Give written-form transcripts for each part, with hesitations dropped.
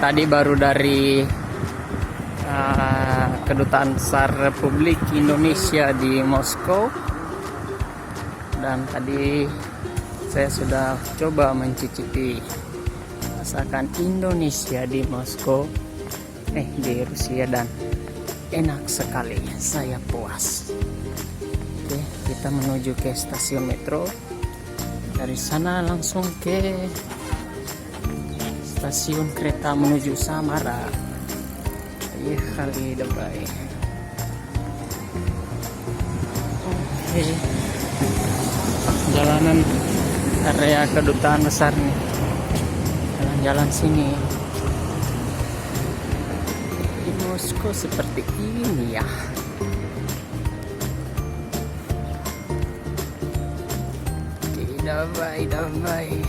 tadi baru dari Kedutaan Besar Republik Indonesia di Moskow, dan tadi saya sudah coba mencicipi masakan Indonesia di Moskow, di Rusia, dan enak sekali, saya puas. Oke, kita menuju ke stasiun metro. Dari sana langsung ke stasiun kereta menuju Samara. Iya kali Dubai. Oke, jalanan area kedutaan besar nih. Jalan-jalan sini di Moskow seperti ini ya. Damai.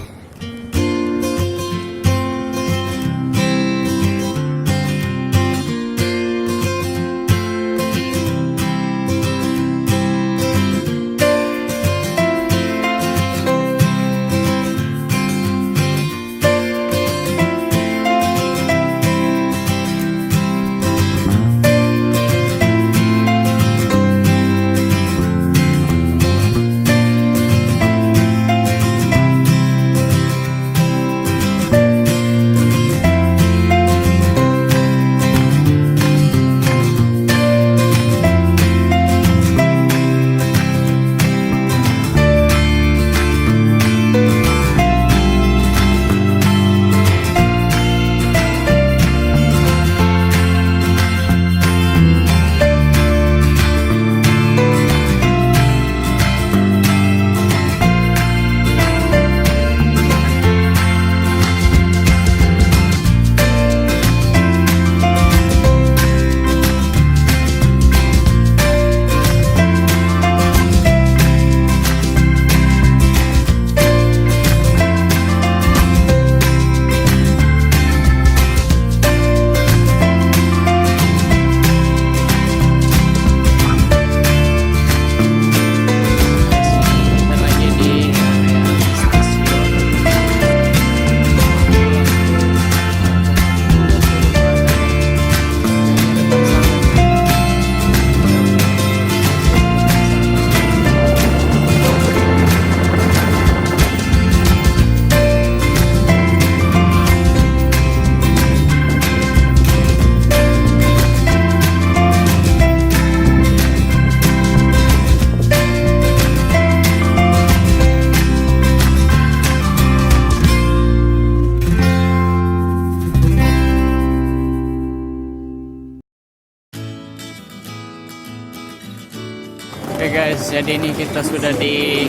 Oke guys, jadi ini kita sudah di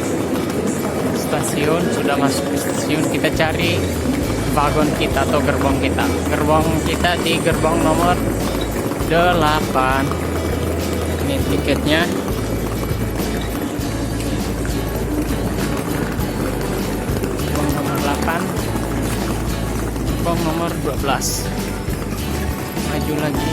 stasiun, sudah masuk ke stasiun. Kita cari vagon kita atau gerbong kita. Gerbong kita di gerbong nomor 8. Ini tiketnya. Gerbong nomor 8. Gerbong nomor 12. Maju lagi.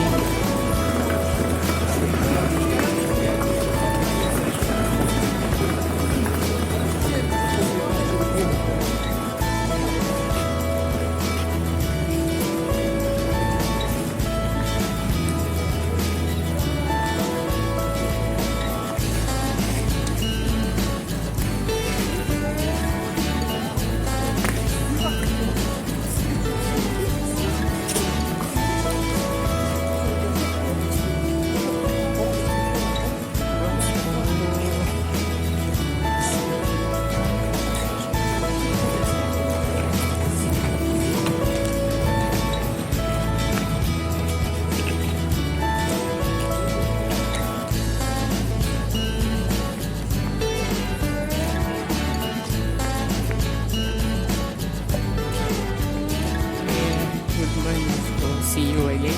See you again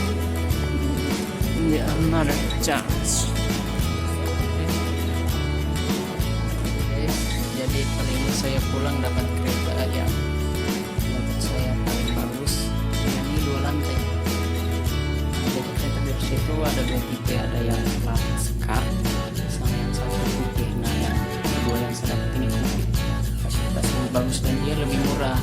in another chance. Jadi kali ini saya pulang dapat kereta yang menurut saya paling bagus. Ini 2 lantai. Jadi kereta dari situ ada 2 tipe, ada yang warna sekar sama yang satu putih. Nah, yang kedua yang saya dapat ini putih. Fasilitasnya bagus dan dia lebih murah.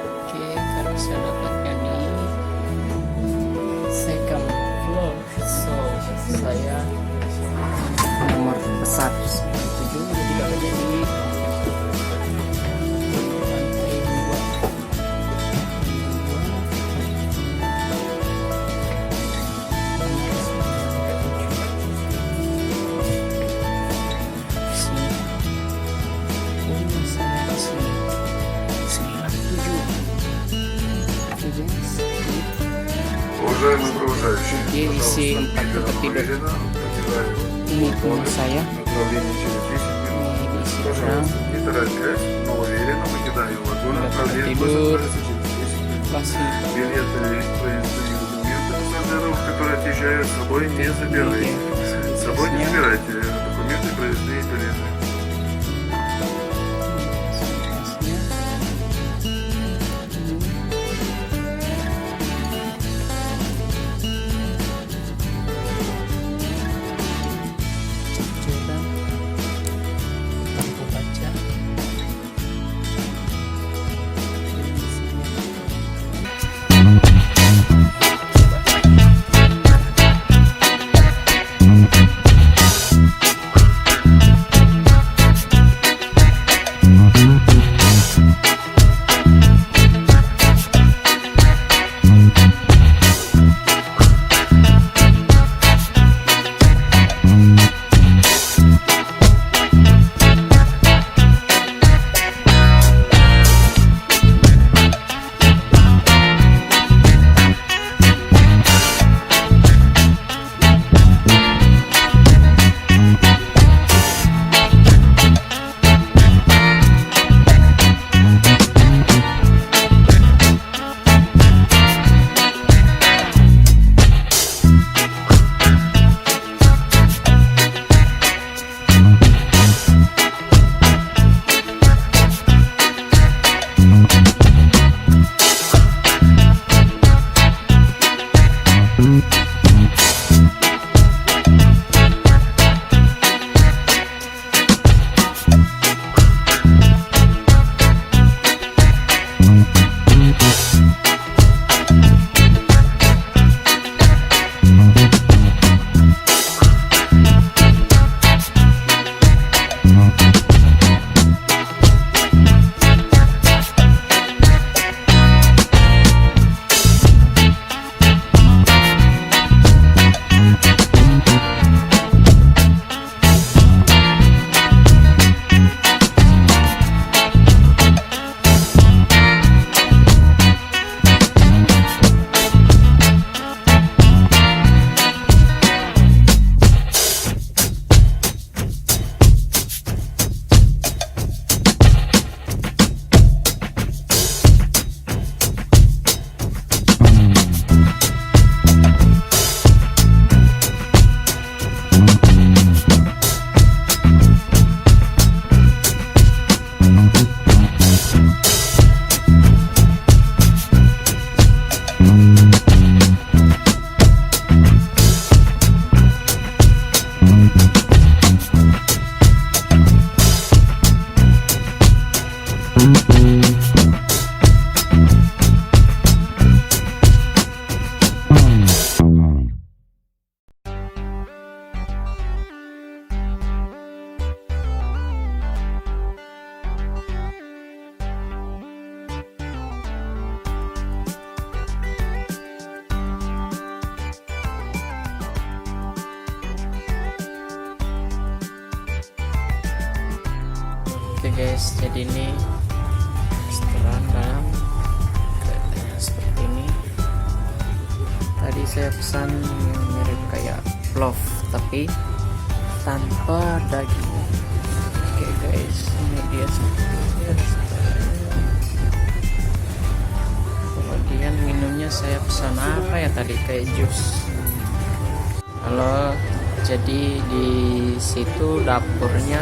Oke, karena saya dapatkan di second floor, so saya nomor besar 7, jadi kalau jadi lantai 2. Sini. Oh, saya di sini. 9, 7. Уважаемые провожающие, Окей, все пожалуйста, так, уверенно, покидаем Ini pun saya. направление через 10 минут. Ini di seberang. Пожалуйста, не торопясь, но уверенно покидаем вагон. Udah Направление tidur. будет через 10 минут. Masih Билеты и проездные документы пассажиров, которые отъезжают, с собой не забирайте. С собой не забирайте документы, проездные билеты. Oke guys, jadi ini restoran dalam keretanya seperti ini. Tadi saya pesan yang mirip kayak plov tapi tanpa daging. Oke guys, ini dia sepertinya. Kemudian minumnya saya pesan apa ya tadi, kayak jus. Halo, Jadi di situ dapurnya,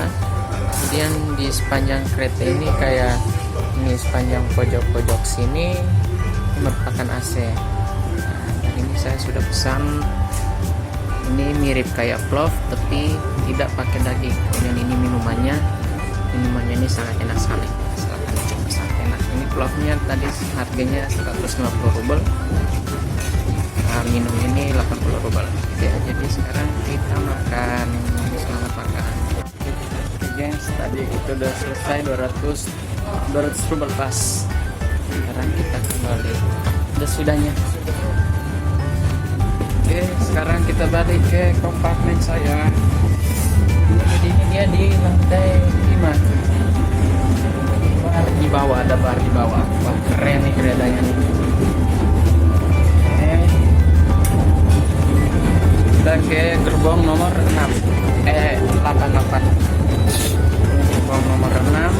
kemudian di sepanjang kereta ini kayak ini sepanjang pojok-pojok sini merupakan AC. Nah, ini saya sudah pesan. Ini mirip kayak plov tapi tidak pakai daging. Kemudian ini minumannya ini sangat enak sekali. Silahkan coba, sangat enak. Ini plovnya tadi harganya 150 rubel. Nah, minum ini 80 rubel. Ya, jadi sekarang kita makan. Selamat makan. Oke guys, tadi itu udah selesai 200 rubel pas. Sekarang kita kembali. Udah sudahnya. Oke, sekarang kita balik ke kompartemen saya. Jadi ini dia di lantai 5. Bar di bawah, ada bar di bawah. Wah, keren nih keretanya nih. Oke. Kita ke gerbong nomor 88. Gerbong nomor 6.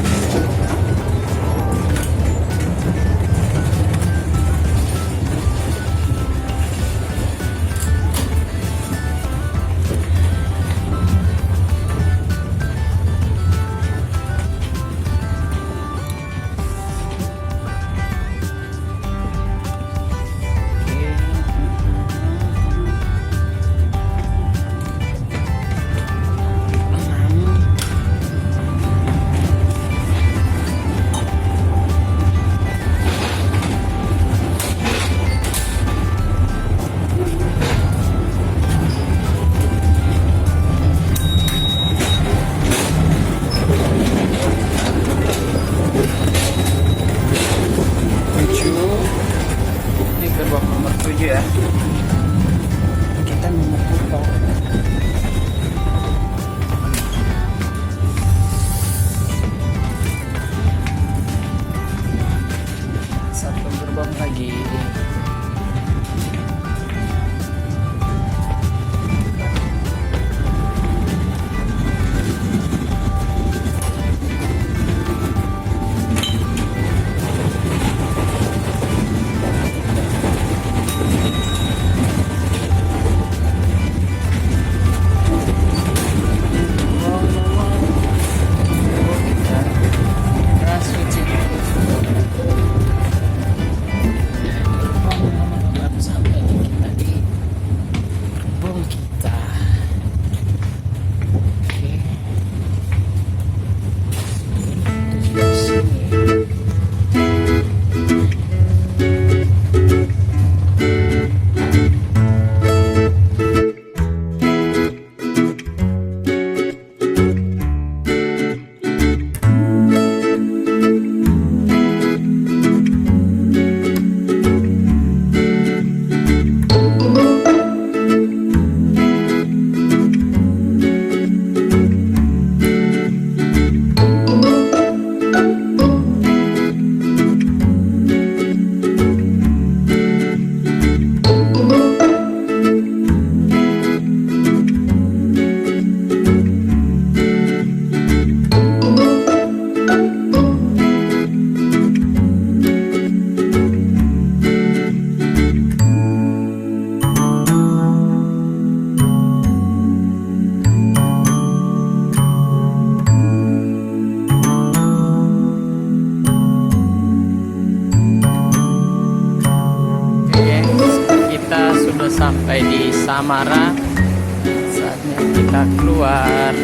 Gerbong nomor 7 ya. Kita nomor 7. Satu gerbong lagi. Sampai di Samara, saatnya kita keluar.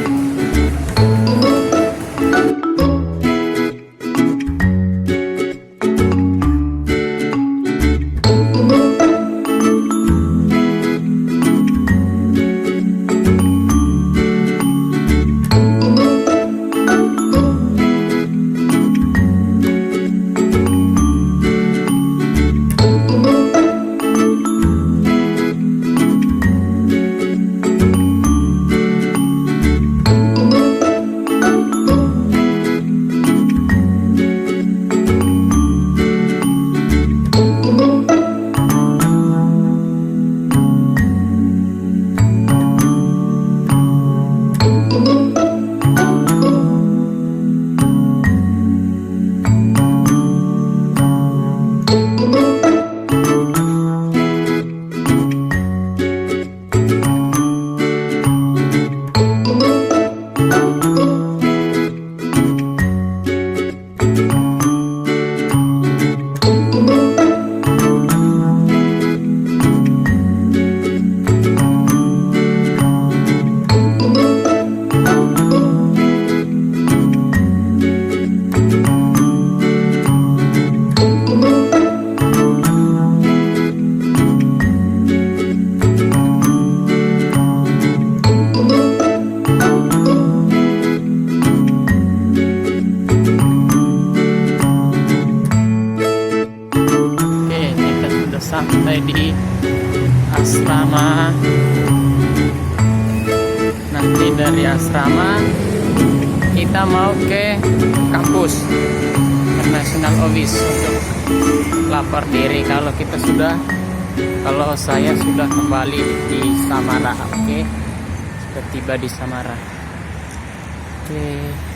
dari asrama kita mau ke kampus International Office untuk lapor diri kalau saya sudah kembali di Samara. Oke, sudah tiba di Samara. Oke.